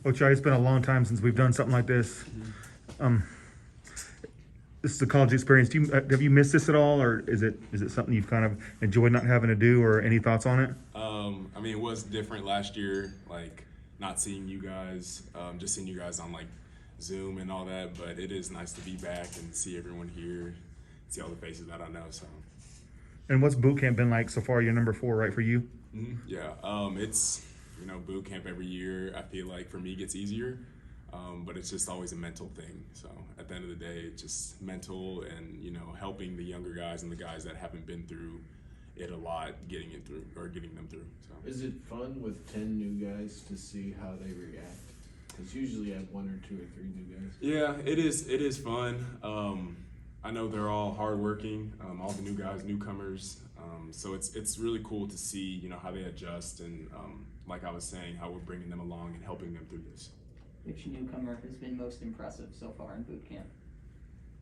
Ochai, it's been a long time since we've done something like this. This is a college experience. Have you missed this at all, or is it something you've kind of enjoyed not having to do, or any thoughts on it? I mean, it was different last year, like not seeing you guys, just seeing you guys on like Zoom and all that. But it is nice to be back and see everyone here, see all the faces that I know. So. And what's boot camp been like so far? You're number 4, right, for you? Yeah, it's boot camp every year. I feel like for me gets easier. But it's just always a mental thing. So at the end of the day, it's just mental and, helping the younger guys and the guys that haven't been through it a lot, getting them through. So. Is it fun with 10 new guys to see how they react? Because usually I have 1 or 2 or 3 new guys. Yeah, it is fun. I know they're all hardworking, all the new guys, newcomers. So it's really cool to see, how they adjust and, like I was saying, how we're bringing them along and helping them through this. Which newcomer has been most impressive so far in boot camp?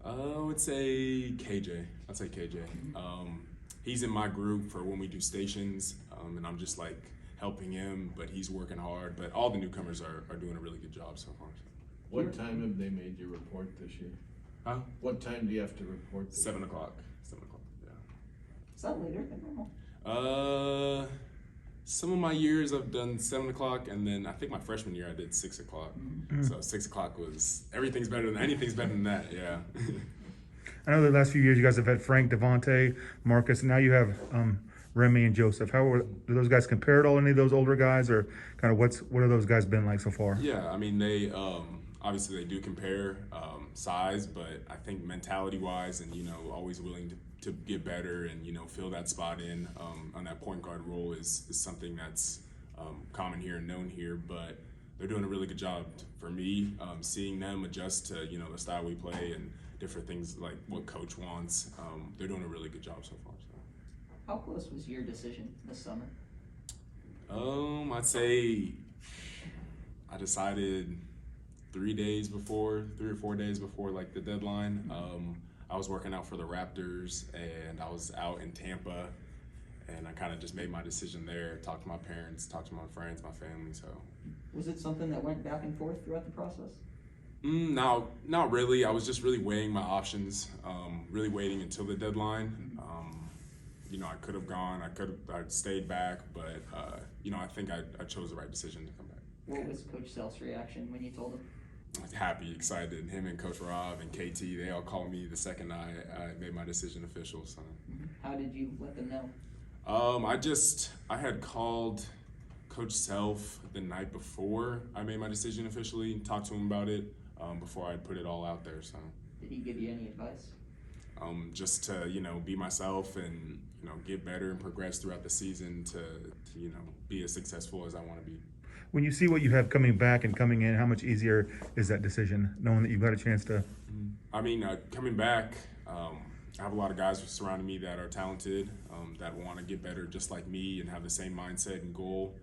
I would say KJ. I'd say KJ. He's in my group for when we do stations, and I'm just like helping him, but he's working hard. But all the newcomers are doing a really good job so far. What time have they made you report this year? Huh? What time do you have to report this 7 o'clock. 7 o'clock, yeah. Is that later than normal? Some of my years I've done 7 o'clock, and then I think my freshman year I did 6 o'clock. So 6 o'clock was anything's better than that. Yeah. I know the last few years you guys have had Frank, Devontae, Marcus, and now you have Remy and Joseph. Do those guys compare to any of those older guys, or kind of what have those guys been like so far? Yeah, I mean they obviously they do compare size, but I think mentality-wise and always willing to get better and fill that spot in on that point guard role is something that's common here and known here. But they're doing a really good job for me, seeing them adjust to the style we play and different things like what coach wants. They're doing a really good job so far. So. How close was your decision this summer? I'd say I decided 3 or 4 days before like the deadline. I was working out for the Raptors and I was out in Tampa, and I kind of just made my decision there, talked to my parents, talked to my friends, my family. So was it something that went back and forth throughout the process? No, not really. I was just really weighing my options, really waiting until the deadline. I could have gone, I'd stayed back, but I think I chose the right decision to come back. What was Coach Self's reaction when you told him? Happy, excited. Him and Coach Rob and KT, they all called me the second I made my decision official. So. How did you let them know? I had called Coach Self the night before I made my decision officially, talked to him about it before I put it all out there. So. Did he give you any advice? Just to be myself and get better and progress throughout the season to be as successful as I want to be. When you see what you have coming back and coming in, how much easier is that decision, knowing that you've got a chance to? I mean, coming back, I have a lot of guys surrounding me that are talented, that want to get better just like me and have the same mindset and goal,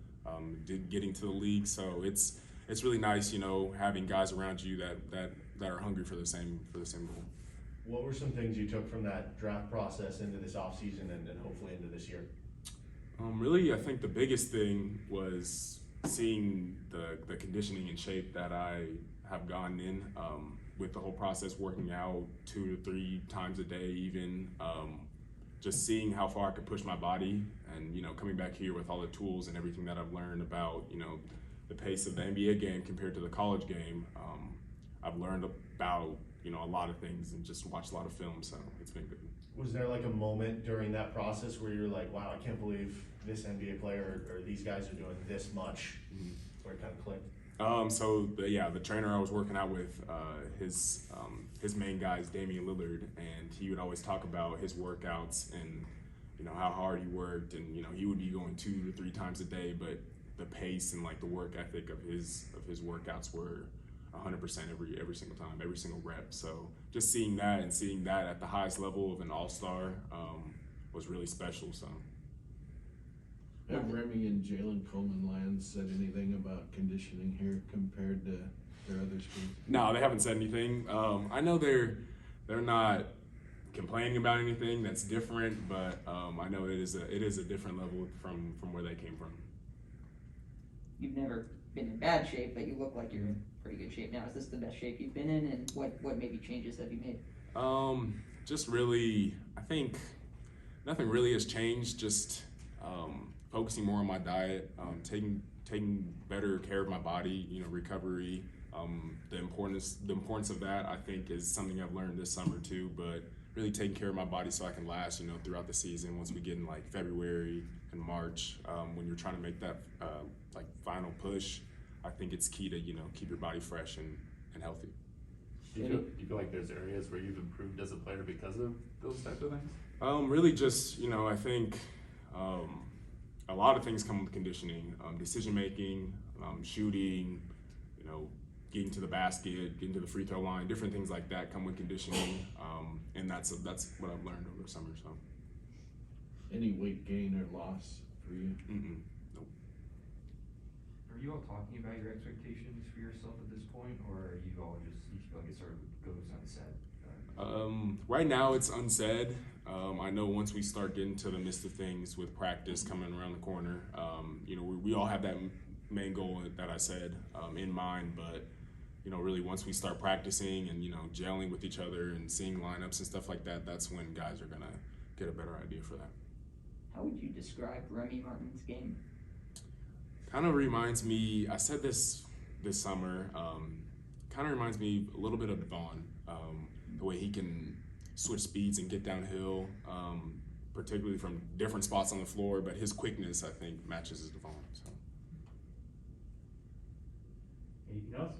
getting to the league. So it's really nice, having guys around you that are hungry for the same goal. What were some things you took from that draft process into this offseason and hopefully into this year? Really, I think the biggest thing was seeing the conditioning and shape that I have gotten in with the whole process, working out 2 to 3 times a day even, just seeing how far I could push my body and, coming back here with all the tools and everything that I've learned about, the pace of the NBA game compared to the college game. I've learned about, a lot of things and just watched a lot of film, so it's been good. Was there like a moment during that process where you're like, wow, I can't believe this NBA player or these guys are doing this much, where it kind of clicked? So the trainer I was working out with, his main guy is Damian Lillard, and he would always talk about his workouts and how hard he worked, and he would be going 2 to 3 times a day, but the pace and like the work ethic of his workouts were 100% every single time, every single rep. So just seeing that at the highest level of an all-star was really special. So. Have Remy and Jalen Coleman-Lands said anything about conditioning here compared to their other schools? No, they haven't said anything. I know they're not complaining about anything that's different, but I know it is a different level from where they came from. you've never been in bad shape, but you look like you're in pretty good shape now. Is this the best shape you've been in, and what maybe changes have you made? Just really, I think nothing really has changed. Just focusing more on my diet, taking better care of my body. You know, recovery. The importance of that, I think, is something I've learned this summer too. But really taking care of my body so I can last, you know, throughout the season. Once we get in like February and March, when you're trying to make that like final push, I think it's key to, you know, keep your body fresh and healthy. Do you feel like there's areas where you've improved as a player because of those types of things? Really just, you know, I think a lot of things come with conditioning, decision making, shooting, you know, getting to the basket, getting to the free throw line, different things like that come with conditioning, and that's what I've learned over the summer. So. Any weight gain or loss for you? Nope. Are you all talking about your expectations for yourself at this point, or are you all just, you feel like it sort of goes unsaid? Right now it's unsaid. I know once we start getting to the midst of things with practice coming around the corner, you know, we all have that main goal that I said in mind, but you know, really once we start practicing and, you know, gelling with each other and seeing lineups and stuff like that, that's when guys are gonna get a better idea for that. How would you describe Remy Martin's game? Kind of reminds me, I said this summer, kind of reminds me a little bit of Devon, the way he can switch speeds and get downhill, particularly from different spots on the floor, but his quickness, I think, matches his Devon. So. Anything else?